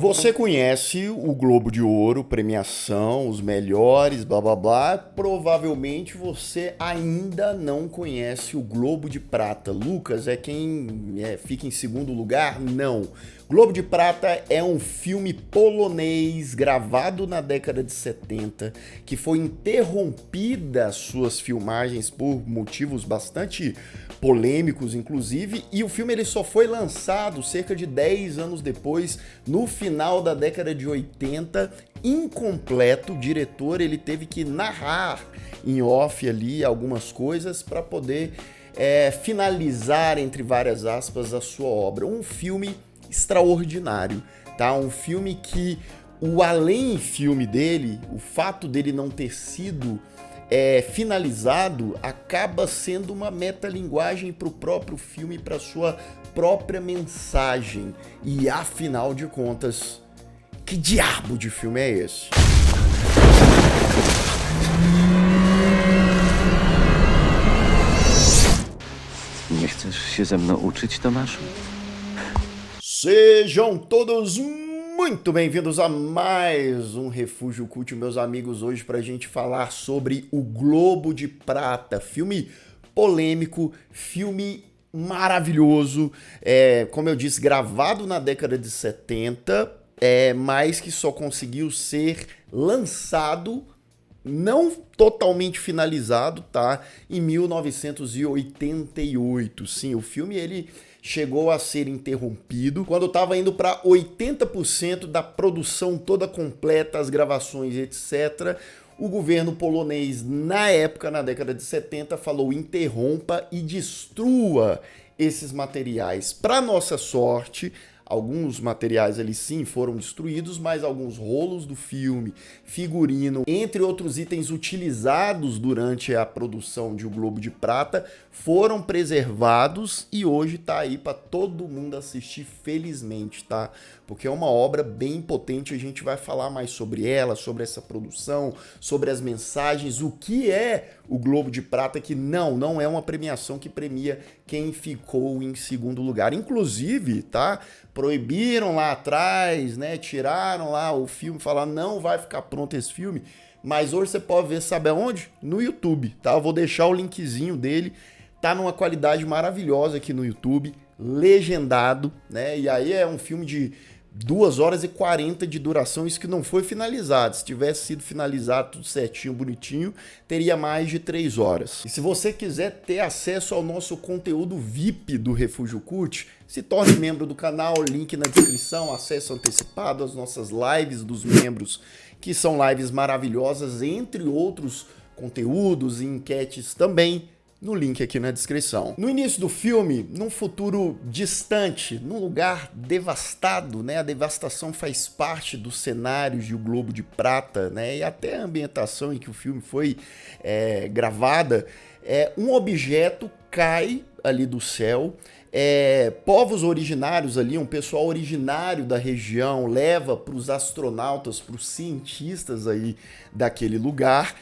Você conhece o Globo de Ouro, premiação, os melhores, blá blá blá. Provavelmente você ainda não conhece o Globo de Prata. Lucas é quem fica em segundo lugar? Não. Globo de Prata é um filme polonês gravado na década de 70, que foi interrompida suas filmagens por motivos bastante polêmicos, inclusive, e o filme ele só foi lançado cerca de 10 anos depois, no final da década de 80, incompleto. O diretor ele teve que narrar em off ali algumas coisas para poder finalizar, entre várias aspas, a sua obra. Um filme extraordinário, tá? Um filme que o além filme dele, o fato dele não ter sido finalizado, acaba sendo uma metalinguagem para o próprio filme, para sua própria mensagem. E afinal de contas, que diabo de filme é esse? Nie chcesz się ze mną uczyć, Tomaszu? Sejam todos muito bem-vindos a mais um Refúgio Cult, meus amigos, hoje para a gente falar sobre o Globo de Prata, filme polêmico, filme maravilhoso, como eu disse, gravado na década de 70, mas que só conseguiu ser lançado, não totalmente finalizado, tá? Em 1988. Sim, o filme ele chegou a ser interrompido quando estava indo para 80% da produção toda completa, as gravações, etc. O governo polonês, na época, na década de 70, falou: interrompa e destrua esses materiais. Para nossa sorte, alguns materiais ali sim foram destruídos, mas alguns rolos do filme, figurino, entre outros itens utilizados durante a produção de O Globo de Prata, foram preservados e hoje tá aí para todo mundo assistir, felizmente, tá? Porque é uma obra bem potente, a gente vai falar mais sobre ela, sobre essa produção, sobre as mensagens, o que é o Globo de Prata, que não é uma premiação que premia quem ficou em segundo lugar. Inclusive, tá? Proibiram lá atrás, né? Tiraram lá o filme, falaram não vai ficar pronto esse filme, mas hoje você pode ver, sabe aonde? No YouTube, tá? Eu vou deixar o linkzinho dele, tá numa qualidade maravilhosa aqui no YouTube, legendado, né? E aí é um filme de 2 horas e 40 de duração, isso que não foi finalizado. Se tivesse sido finalizado tudo certinho, bonitinho, teria mais de 3 horas. E se você quiser ter acesso ao nosso conteúdo VIP do Refúgio Cult, se torne membro do canal, link na descrição, acesso antecipado às nossas lives dos membros, que são lives maravilhosas, entre outros conteúdos e enquetes também, no link aqui na descrição. No início do filme, num futuro distante, num lugar devastado, né? A devastação faz parte dos cenários de O Globo de Prata, né? E até a ambientação em que o filme foi gravada, um objeto cai ali do céu, povos originários ali, um pessoal originário da região leva para os astronautas, para os cientistas aí daquele lugar,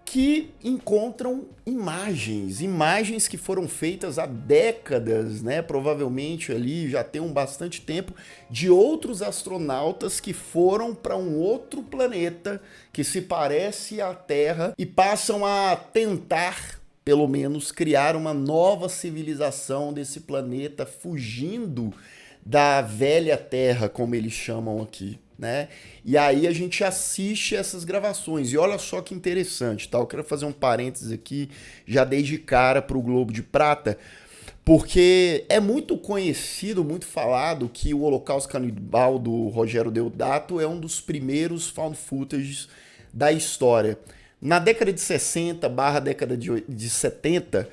que encontram imagens que foram feitas há décadas, né? Provavelmente ali já tem bastante tempo, de outros astronautas que foram para um outro planeta que se parece à Terra e passam a tentar, pelo menos, criar uma nova civilização desse planeta, fugindo da velha Terra, como eles chamam aqui, né? E aí a gente assiste essas gravações e olha só que interessante, tá? Eu quero fazer um parênteses aqui, já desde cara para o Globo de Prata, porque é muito conhecido, muito falado que o Holocausto Canibal do Rogério Deodato é um dos primeiros found footage da história. Na década de 60 / década de 70,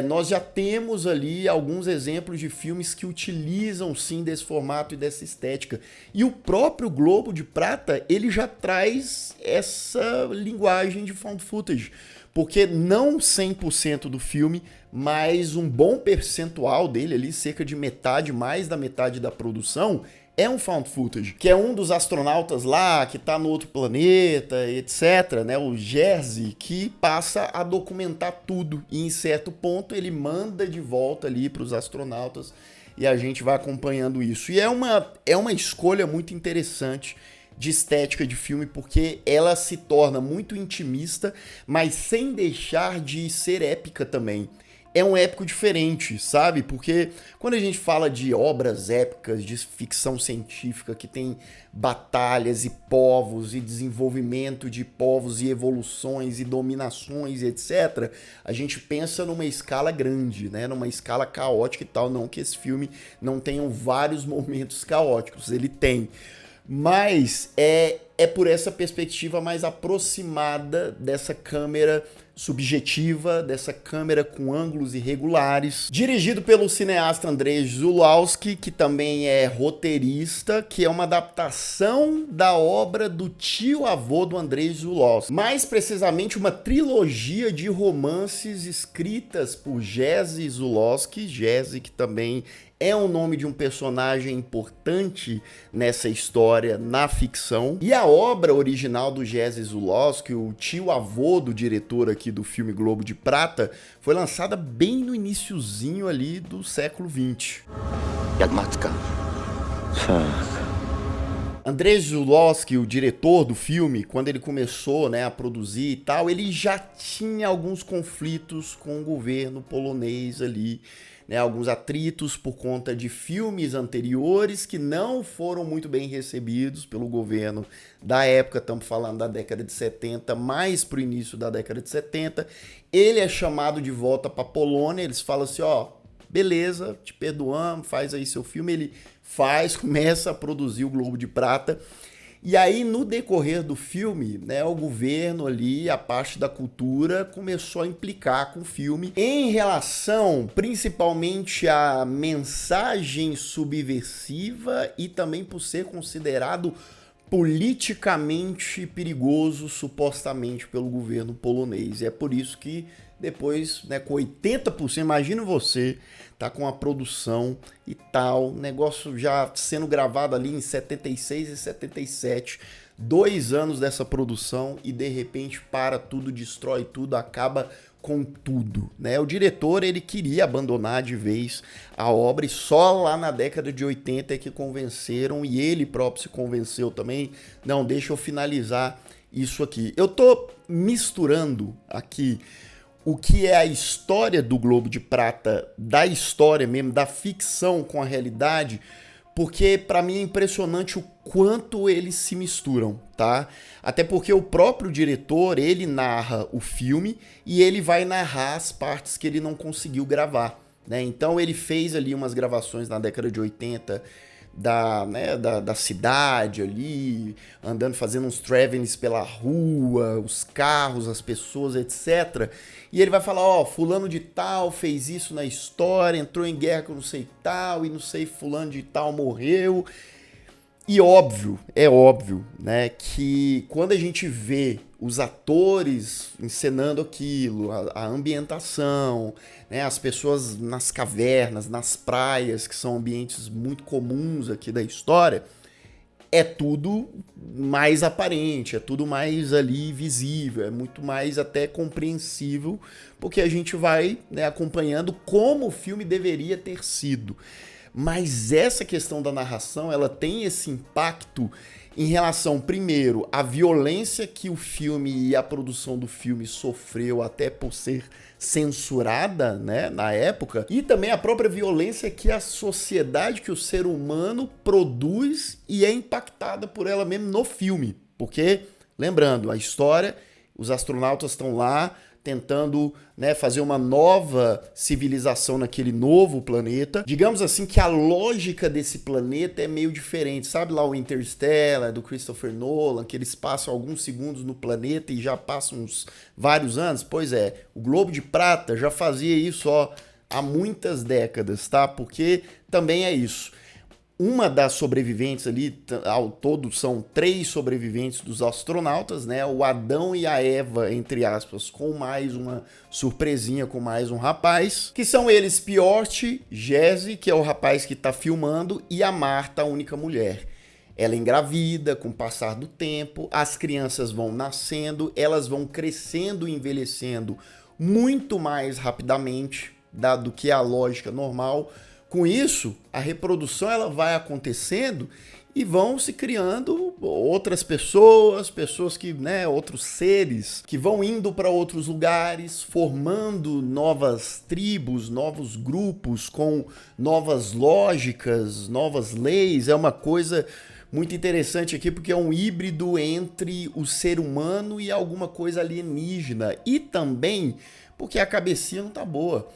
nós já temos ali alguns exemplos de filmes que utilizam sim desse formato e dessa estética. E o próprio Globo de Prata, ele já traz essa linguagem de found footage. Porque não 100% do filme, mas um bom percentual dele ali, cerca de metade, mais da metade da produção, é um found footage, que é um dos astronautas lá, que tá no outro planeta, etc, né, o Jerzy, que passa a documentar tudo, e em certo ponto ele manda de volta ali para os astronautas e a gente vai acompanhando isso. E é uma escolha muito interessante de estética de filme, porque ela se torna muito intimista, mas sem deixar de ser épica também. É um épico diferente, sabe? Porque quando a gente fala de obras épicas, de ficção científica, que tem batalhas e povos e desenvolvimento de povos e evoluções e dominações, etc., a gente pensa numa escala grande, né? Numa escala caótica e tal. Não que esse filme não tenha vários momentos caóticos, ele tem. Mas é por essa perspectiva mais aproximada dessa câmera subjetiva, dessa câmera com ângulos irregulares, dirigido pelo cineasta Andrzej Zulawski, que também é roteirista, que é uma adaptação da obra do tio-avô do Andrzej Zulawski. Mais precisamente, uma trilogia de romances escritas por Jerzy Zulawski, Jerzy que também é o nome de um personagem importante nessa história, na ficção. E a obra original do Jerzy Zulawski, o tio-avô do diretor aqui do filme Globo de Prata, foi lançada bem no iniciozinho ali do século XX. Jak matka. Andrzej Zulawski, o diretor do filme, quando ele começou, né, a produzir e tal, ele já tinha alguns conflitos com o governo polonês ali, né, alguns atritos por conta de filmes anteriores que não foram muito bem recebidos pelo governo da época. Estamos falando da década de 70, mais para o início da década de 70. Ele é chamado de volta para a Polônia, eles falam assim, ó, beleza, te perdoamos, faz aí seu filme. Ele faz, começa a produzir o Globo de Prata. E aí, no decorrer do filme, né, o governo ali, a parte da cultura, começou a implicar com o filme em relação, principalmente, à mensagem subversiva e também por ser considerado politicamente perigoso, supostamente, pelo governo polonês. E é por isso que depois, né, com 80%, imagina você, tá com a produção e tal, negócio já sendo gravado ali em 76 e 77, 2 anos dessa produção e de repente para tudo, destrói tudo, acaba com tudo, né? O diretor, ele queria abandonar de vez a obra e só lá na década de 80 é que convenceram, e ele próprio se convenceu também, não, deixa eu finalizar isso aqui. Eu tô misturando aqui o que é a história do Globo de Prata, da história mesmo, da ficção com a realidade, porque para mim é impressionante o quanto eles se misturam, tá? Até porque o próprio diretor, ele narra o filme e ele vai narrar as partes que ele não conseguiu gravar, né? Então ele fez ali umas gravações na década de 80 da cidade ali, andando, fazendo uns travelings pela rua, os carros, as pessoas, etc. E ele vai falar, ó, fulano de tal fez isso na história, entrou em guerra com não sei tal, e não sei, fulano de tal morreu. E óbvio, é óbvio, né, que quando a gente vê os atores encenando aquilo, a ambientação, né, as pessoas nas cavernas, nas praias, que são ambientes muito comuns aqui da história, é tudo mais aparente, é tudo mais ali visível, é muito mais até compreensível, porque a gente vai, né, acompanhando como o filme deveria ter sido. Mas essa questão da narração, ela tem esse impacto em relação, primeiro, à violência que o filme e a produção do filme sofreu até por ser censurada, né, na época, e também a própria violência que a sociedade, que o ser humano produz e é impactada por ela mesmo no filme. Porque, lembrando, a história, os astronautas estão lá tentando, né, fazer uma nova civilização naquele novo planeta. Digamos assim que a lógica desse planeta é meio diferente. Sabe lá o Interstellar, do Christopher Nolan, que eles passam alguns segundos no planeta e já passam uns vários anos? Pois é, o Globo de Prata já fazia isso, ó, há muitas décadas, tá? Porque também é isso. Uma das sobreviventes ali, ao todo são 3 sobreviventes dos astronautas, né? O Adão e a Eva, entre aspas, com mais uma surpresinha, com mais um rapaz, que são eles Piotr, Jerzy, que é o rapaz que tá filmando, e a Marta, a única mulher. Ela engravida com o passar do tempo, as crianças vão nascendo, elas vão crescendo e envelhecendo muito mais rapidamente do que a lógica normal. Com isso, a reprodução ela vai acontecendo e vão se criando outras pessoas que, né, outros seres que vão indo para outros lugares, formando novas tribos, novos grupos com novas lógicas, novas leis. É uma coisa muito interessante aqui porque é um híbrido entre o ser humano e alguma coisa alienígena. E também porque a cabecinha não tá boa.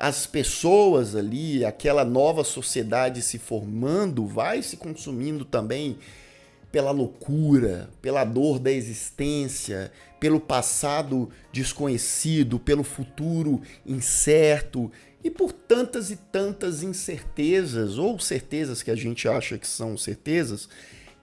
As pessoas ali, aquela nova sociedade se formando, vai se consumindo também pela loucura, pela dor da existência, pelo passado desconhecido, pelo futuro incerto e por tantas e tantas incertezas, ou certezas que a gente acha que são certezas,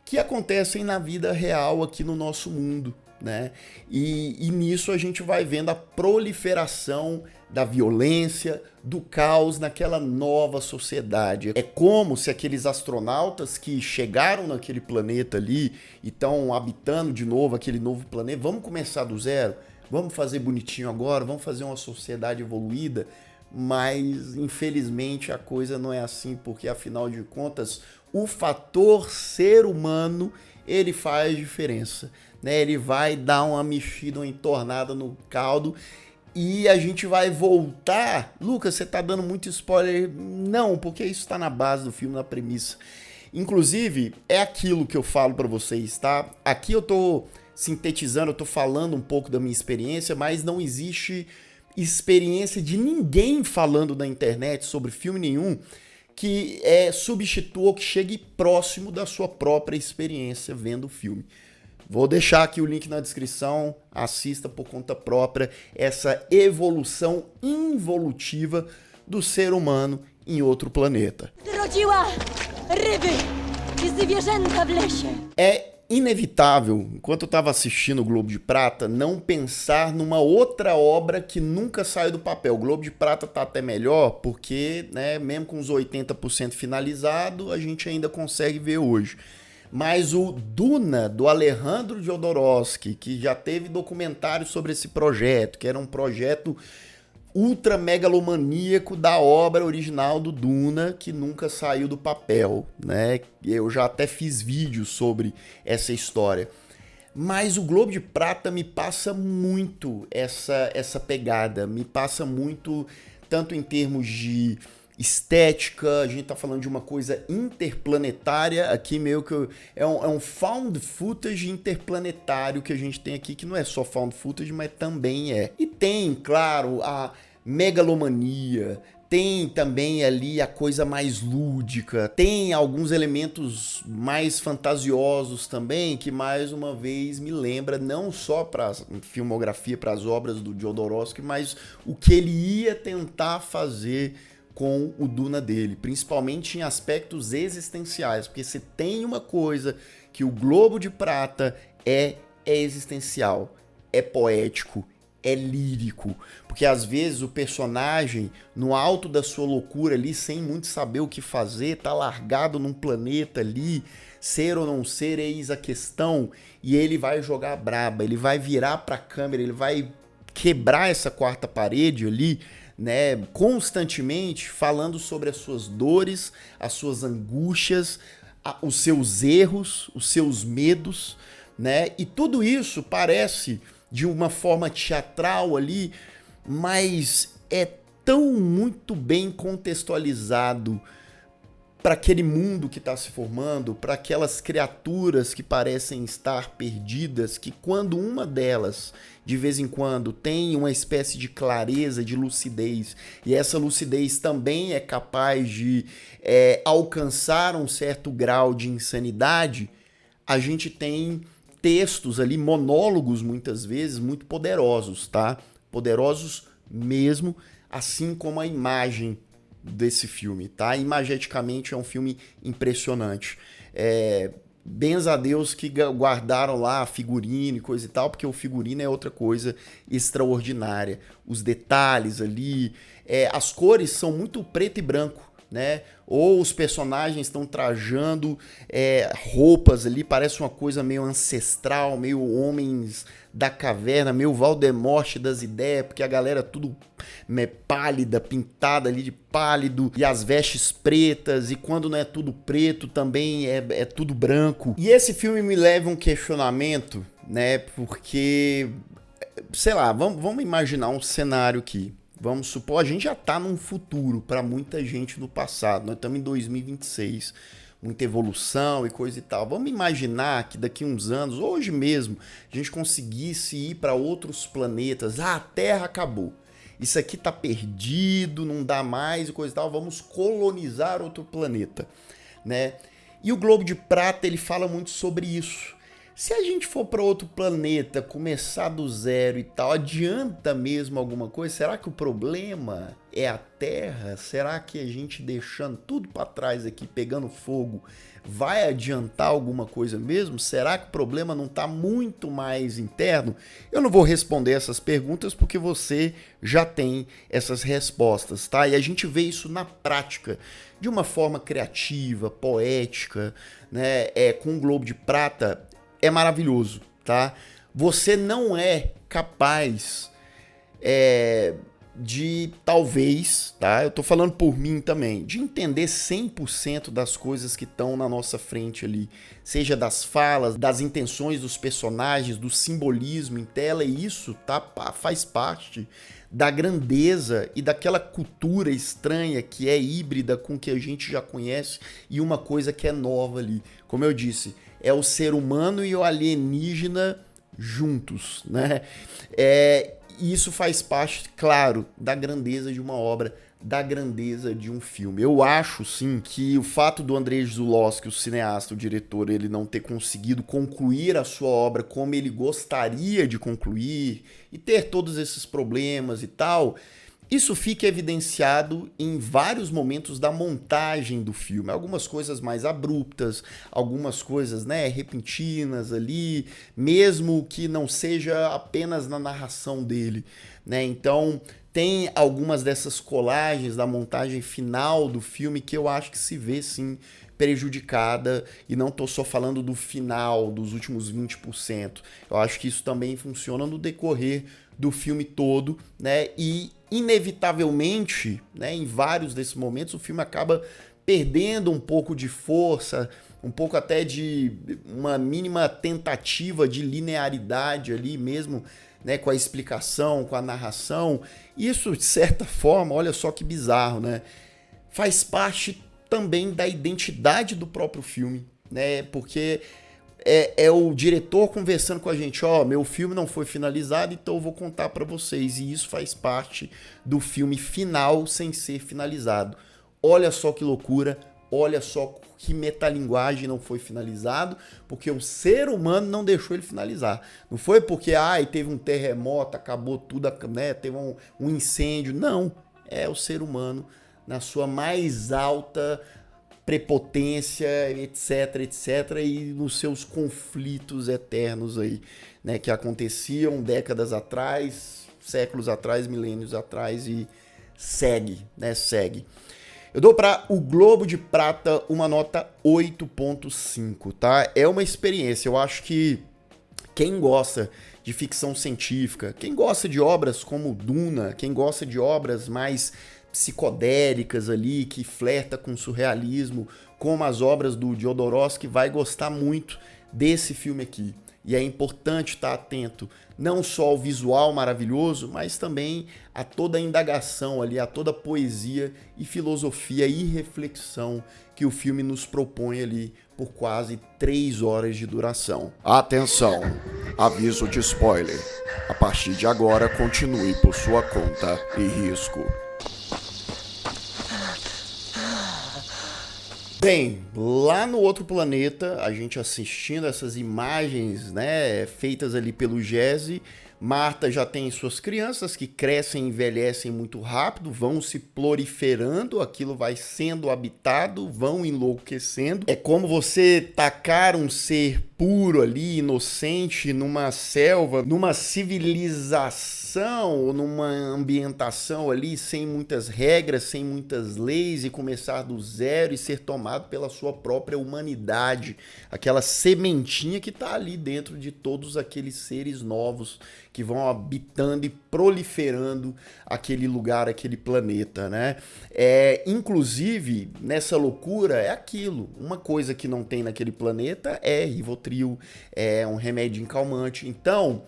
que acontecem na vida real aqui no nosso mundo, né? E nisso a gente vai vendo a proliferação da violência, do caos naquela nova sociedade. É como se aqueles astronautas que chegaram naquele planeta ali e estão habitando de novo aquele novo planeta, vamos começar do zero, vamos fazer bonitinho agora, vamos fazer uma sociedade evoluída, mas infelizmente a coisa não é assim, porque afinal de contas o fator ser humano ele faz diferença, né? Ele vai dar uma mexida, uma entornada no caldo e a gente vai voltar. Lucas, você tá dando muito spoiler? Não, porque isso tá na base do filme, na premissa. Inclusive, é aquilo que eu falo pra vocês, tá? Aqui eu tô sintetizando, eu tô falando um pouco da minha experiência, mas não existe experiência de ninguém falando na internet sobre filme nenhum que substitua ou que chegue próximo da sua própria experiência vendo o filme. Vou deixar aqui o link na descrição, assista por conta própria essa evolução involutiva do ser humano em outro planeta. É inevitável, enquanto eu estava assistindo o Globo de Prata, não pensar numa outra obra que nunca saiu do papel. O Globo de Prata tá até melhor, porque, né, mesmo com os 80% finalizado, a gente ainda consegue ver hoje. Mas o Duna, do Alejandro Jodorowsky, que já teve documentário sobre esse projeto, que era um projeto ultra megalomaníaco da obra original do Duna, que nunca saiu do papel, né? Eu já até fiz vídeos sobre essa história. Mas o Globo de Prata me passa muito essa pegada, me passa muito, tanto em termos de estética, a gente tá falando de uma coisa interplanetária aqui, meio que é um found footage interplanetário que a gente tem aqui, que não é só found footage, mas também é. E tem, claro, a megalomania, tem também ali a coisa mais lúdica, tem alguns elementos mais fantasiosos também, que mais uma vez me lembra não só para filmografia, para as obras do Jodorowsky, mas o que ele ia tentar fazer com o Duna dele, principalmente em aspectos existenciais, porque se tem uma coisa que o Globo de Prata é existencial, é poético, é lírico, porque às vezes o personagem, no alto da sua loucura ali, sem muito saber o que fazer, tá largado num planeta ali, ser ou não ser, eis a questão, e ele vai jogar braba, ele vai virar pra câmera, ele vai quebrar essa quarta parede ali, né, constantemente falando sobre as suas dores, as suas angústias, os seus erros, os seus medos, né? E tudo isso parece de uma forma teatral ali, mas é tão muito bem contextualizado para aquele mundo que está se formando, para aquelas criaturas que parecem estar perdidas, que quando uma delas, de vez em quando, tem uma espécie de clareza, de lucidez, e essa lucidez também é capaz de alcançar um certo grau de insanidade, a gente tem textos ali, monólogos muitas vezes, muito poderosos, tá? Poderosos mesmo, assim como a imagem desse filme, tá? Imageticamente é um filme impressionante. Benza a Deus que guardaram lá figurino e coisa e tal, porque o figurino é outra coisa extraordinária. Os detalhes ali, as cores são muito preto e branco, né? Ou os personagens estão trajando roupas ali, parece uma coisa meio ancestral, meio Homens da Caverna, meio Voldemort das ideias, porque a galera tudo pálida, pintada ali de pálido, e as vestes pretas, e quando não é tudo preto, também é tudo branco. E esse filme me leva a um questionamento, né? Porque, sei lá, vamos imaginar um cenário aqui. Vamos supor, a gente já tá num futuro para muita gente no passado. Nós estamos em 2026, muita evolução e coisa e tal. Vamos imaginar que daqui uns anos, hoje mesmo, a gente conseguisse ir para outros planetas. Ah, a Terra acabou. Isso aqui tá perdido, não dá mais e coisa e tal. Vamos colonizar outro planeta, né? E o Globo de Prata, ele fala muito sobre isso. Se a gente for para outro planeta, começar do zero e tal, adianta mesmo alguma coisa? Será que o problema é a Terra? Será que a gente deixando tudo para trás aqui, pegando fogo, vai adiantar alguma coisa mesmo? Será que o problema não está muito mais interno? Eu não vou responder essas perguntas porque você já tem essas respostas, tá? E a gente vê isso na prática, de uma forma criativa, poética, né? Com o Globo de Prata, é maravilhoso, tá? Você não é capaz de, talvez, tá? Eu tô falando por mim também, de entender 100% das coisas que estão na nossa frente ali. Seja das falas, das intenções dos personagens, do simbolismo em tela, e isso, tá? Faz parte da grandeza e daquela cultura estranha que é híbrida com o que a gente já conhece e uma coisa que é nova ali. Como eu disse, é o ser humano e o alienígena juntos, né? E isso faz parte, claro, da grandeza de uma obra, da grandeza de um filme. Eu acho, sim, que o fato do Andrei Zulawski, o cineasta, o diretor, ele não ter conseguido concluir a sua obra como ele gostaria de concluir e ter todos esses problemas e tal, isso fica evidenciado em vários momentos da montagem do filme. Algumas coisas mais abruptas, algumas coisas, né, repentinas ali, mesmo que não seja apenas na narração dele, né? Então, tem algumas dessas colagens da montagem final do filme que eu acho que se vê, sim, prejudicada, e não tô só falando do final, dos últimos 20%. Eu acho que isso também funciona no decorrer do filme todo, né? E inevitavelmente, né, em vários desses momentos, o filme acaba perdendo um pouco de força, um pouco até de uma mínima tentativa de linearidade ali mesmo, né, com a explicação, com a narração. Isso, de certa forma, olha só que bizarro, né? Faz parte também da identidade do próprio filme, né? Porque é o diretor conversando com a gente, meu filme não foi finalizado, então eu vou contar para vocês. E isso faz parte do filme final sem ser finalizado. Olha só que loucura, olha só que metalinguagem não foi finalizado, porque o ser humano não deixou ele finalizar. Não foi porque teve um terremoto, acabou tudo, né? Teve um incêndio. Não, é o ser humano na sua mais alta prepotência, etc, etc, e nos seus conflitos eternos aí, né, que aconteciam décadas atrás, séculos atrás, milênios atrás, e segue, né, segue. Eu dou para o Globo de Prata uma nota 8.5, tá? É uma experiência, eu acho que quem gosta de ficção científica, quem gosta de obras como Duna, quem gosta de obras mais psicodélicas ali, que flerta com surrealismo, como as obras do Jodorowsky, vai gostar muito desse filme aqui. E é importante estar atento não só ao visual maravilhoso, mas também a toda a indagação ali, a toda a poesia e filosofia e reflexão que o filme nos propõe ali por quase 3 horas de duração. Atenção! Aviso de spoiler. A partir de agora, continue por sua conta e risco. Bem, lá no outro planeta, a gente assistindo essas imagens, né, feitas ali pelo Jesse, Marta já tem suas crianças que crescem e envelhecem muito rápido, vão se proliferando, aquilo vai sendo habitado, vão enlouquecendo. É como você tacar um ser puro ali, inocente, numa selva, numa civilização, numa ambientação ali sem muitas regras, sem muitas leis, e começar do zero e ser tomado pela sua própria humanidade, aquela sementinha que está ali dentro de todos aqueles seres novos que vão habitando e proliferando aquele lugar, aquele planeta, né? Inclusive, nessa loucura é aquilo, uma coisa que não tem naquele planeta é Rivotril, é um remédio calmante. Então,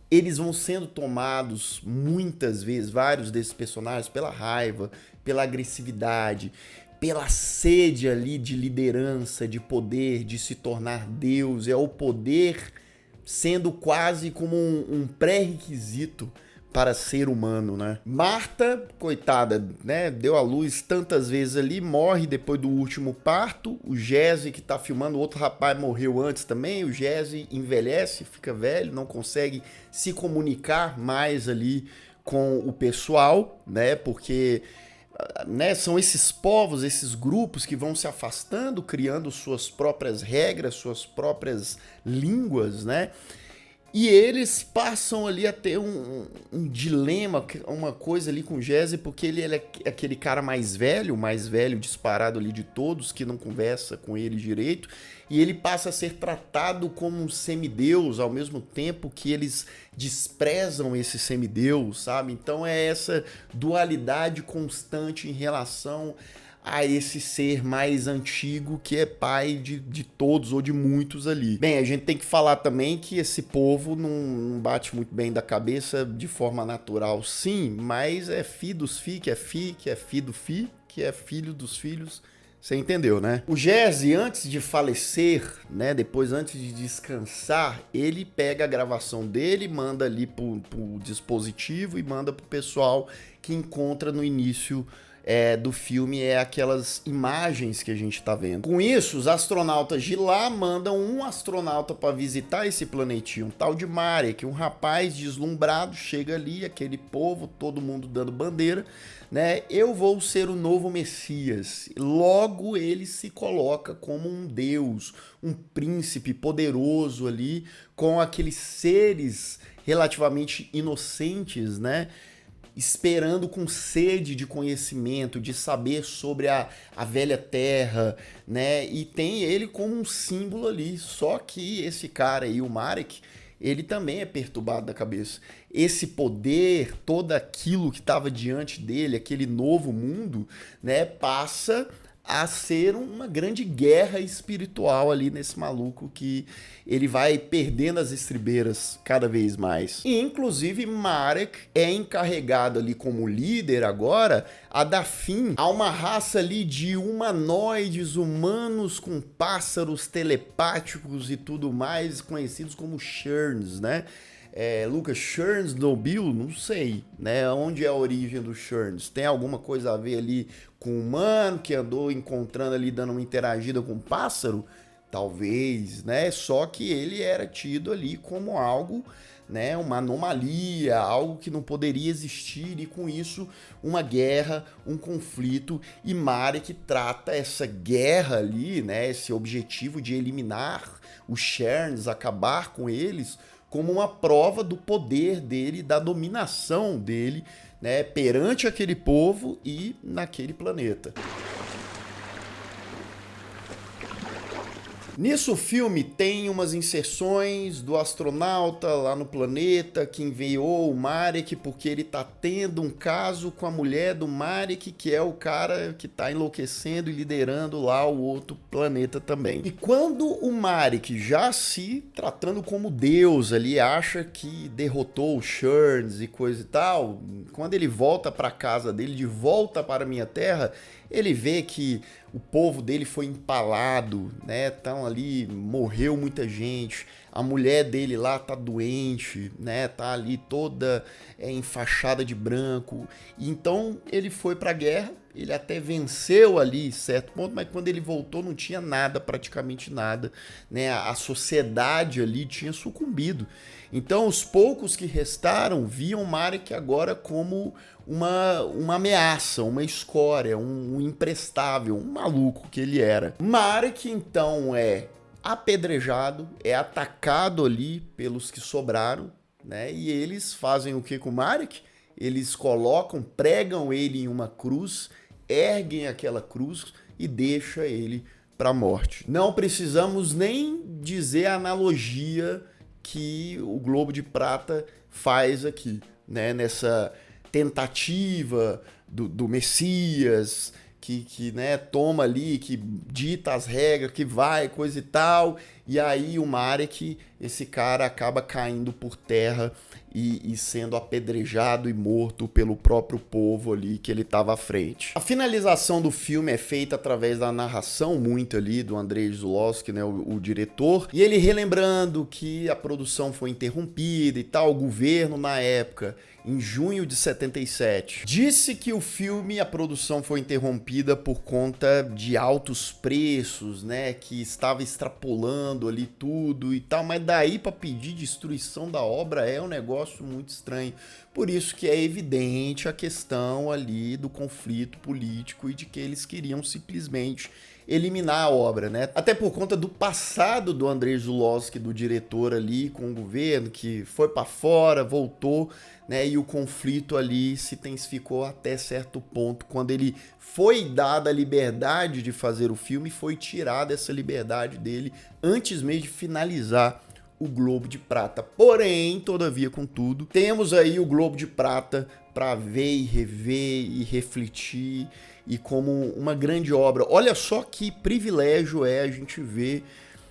eles vão sendo tomados muitas vezes, vários desses personagens, pela raiva, pela agressividade, pela sede ali de liderança, de poder, de se tornar Deus. É o poder sendo quase como um pré-requisito para ser humano, né? Marta, coitada, né? Deu à luz tantas vezes ali, morre depois do último parto. O Jesse, que tá filmando, outro rapaz morreu antes também. O Jesse envelhece, fica velho, não consegue se comunicar mais ali com o pessoal, né? Porque, né, são esses povos, esses grupos que vão se afastando, criando suas próprias regras, suas próprias línguas, né? E eles passam ali a ter um dilema, uma coisa ali com o Jesse, porque ele é aquele cara mais velho disparado ali de todos, que não conversa com ele direito, e ele passa a ser tratado como um semideus, ao mesmo tempo que eles desprezam esse semideus, sabe? Então é essa dualidade constante em relação a esse ser mais antigo que é pai de todos ou de muitos ali. Bem, a gente tem que falar também que esse povo não bate muito bem da cabeça de forma natural, sim, mas é fi dos fi, que é fi do fi, que é filho dos filhos. Você entendeu, né? O Jesse, antes de falecer, né, depois, antes de descansar, ele pega a gravação dele, manda ali pro dispositivo e manda pro pessoal que encontra no início do filme, aquelas imagens que a gente tá vendo. Com isso, os astronautas de lá mandam um astronauta para visitar esse planetinho, um tal de Marek, um rapaz deslumbrado, chega ali, aquele povo, todo mundo dando bandeira, né? Eu vou ser o novo Messias. Logo ele se coloca como um deus, um príncipe poderoso ali, com aqueles seres relativamente inocentes, né? Esperando com sede de conhecimento, de saber sobre a velha terra, né? E tem ele como um símbolo ali. Só que esse cara aí, o Marek, ele também é perturbado da cabeça. Esse poder, todo aquilo que estava diante dele, aquele novo mundo, né, passa a ser uma grande guerra espiritual ali nesse maluco, que ele vai perdendo as estribeiras cada vez mais. E inclusive Marek é encarregado ali como líder agora a dar fim a uma raça ali de humanoides humanos com pássaros telepáticos e tudo mais, conhecidos como Sherns, né? Lucas, Chernobyl, não sei, né? Onde é a origem dos Sherns? Tem alguma coisa a ver ali com o humano que andou encontrando ali, dando uma interagida com o pássaro? Talvez, né? Só que ele era tido ali como algo, né? Uma anomalia, algo que não poderia existir, e com isso uma guerra, um conflito, e Marek trata essa guerra ali, né? Esse objetivo de eliminar os Sherns, acabar com eles, como uma prova do poder dele, da dominação dele, né, perante aquele povo e naquele planeta. Nisso o filme tem umas inserções do astronauta lá no planeta que enviou o Marek porque ele tá tendo um caso com a mulher do Marek, que é o cara que tá enlouquecendo e liderando lá o outro planeta também. E quando o Marek, já se tratando como Deus ali, acha que derrotou os Sherns e coisa e tal, quando ele volta para casa dele, de volta para a minha terra, ele vê que o povo dele foi empalado, né? Então ali morreu muita gente. A mulher dele lá tá doente, né? Tá ali toda enfaixada de branco. E então ele foi pra guerra. Ele até venceu ali certo ponto, mas quando ele voltou não tinha nada, praticamente nada, né? A sociedade ali tinha sucumbido. Então os poucos que restaram viam Marek agora como uma ameaça, uma escória, um imprestável, um maluco que ele era. Marek então é apedrejado, é atacado ali pelos que sobraram, né? E eles fazem o que com o Marek? Eles pregam ele em uma cruz, erguem aquela cruz e deixam ele para a morte. Não precisamos nem dizer a analogia que o Globo de Prata faz aqui, né? Nessa tentativa do Messias, que né, toma ali, que dita as regras, que vai, coisa e tal, e aí o Marek, esse cara acaba caindo por terra e sendo apedrejado e morto pelo próprio povo ali que ele estava à frente. A finalização do filme é feita através da narração muito ali do Andrei Zulawski, né, o diretor, e ele relembrando que a produção foi interrompida e tal, o governo na época, em junho de 77, disse que o filme, a produção foi interrompida por conta de altos preços, né, que estava extrapolando ali tudo e tal, mas daí para pedir destruição da obra é um negócio muito estranho. Por isso que é evidente a questão ali do conflito político e de que eles queriam simplesmente eliminar a obra, né? Até por conta do passado do Andrei Zulawski, do diretor ali com o governo, que foi para fora, voltou, né? E o conflito ali se intensificou até certo ponto. Quando ele foi dada a liberdade de fazer o filme, foi tirada essa liberdade dele antes mesmo de finalizar o Globo de Prata. Porém, todavia, contudo, temos aí o Globo de Prata para ver e rever e refletir e como uma grande obra. Olha só que privilégio é a gente ver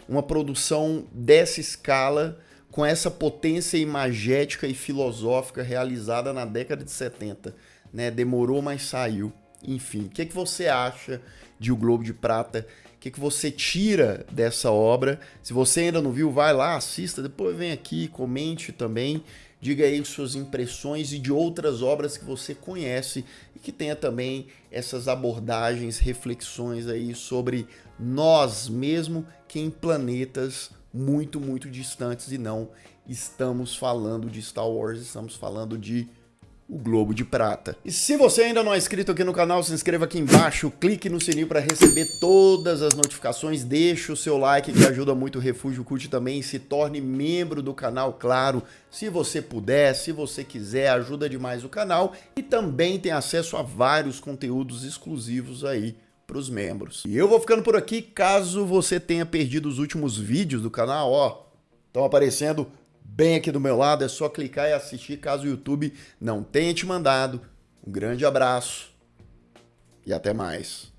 uma produção dessa escala com essa potência imagética e filosófica realizada na década de 70, né? Demorou, mas saiu. Enfim, o que você acha de O Globo de Prata? O que você tira dessa obra? Se você ainda não viu, vai lá, assista, depois vem aqui, comente também, diga aí suas impressões e de outras obras que você conhece e que tenha também essas abordagens, reflexões aí sobre nós mesmo que em planetas muito, muito distantes e não estamos falando de Star Wars, estamos falando de O Globo de Prata. E se você ainda não é inscrito aqui no canal, se inscreva aqui embaixo, clique no sininho para receber todas as notificações, deixe o seu like que ajuda muito o Refúgio Cult também, se torne membro do canal, claro, se você puder, se você quiser, ajuda demais o canal e também tem acesso a vários conteúdos exclusivos aí para os membros. E eu vou ficando por aqui, caso você tenha perdido os últimos vídeos do canal, ó, estão aparecendo bem aqui do meu lado, é só clicar e assistir caso o YouTube não tenha te mandado. Um grande abraço e até mais.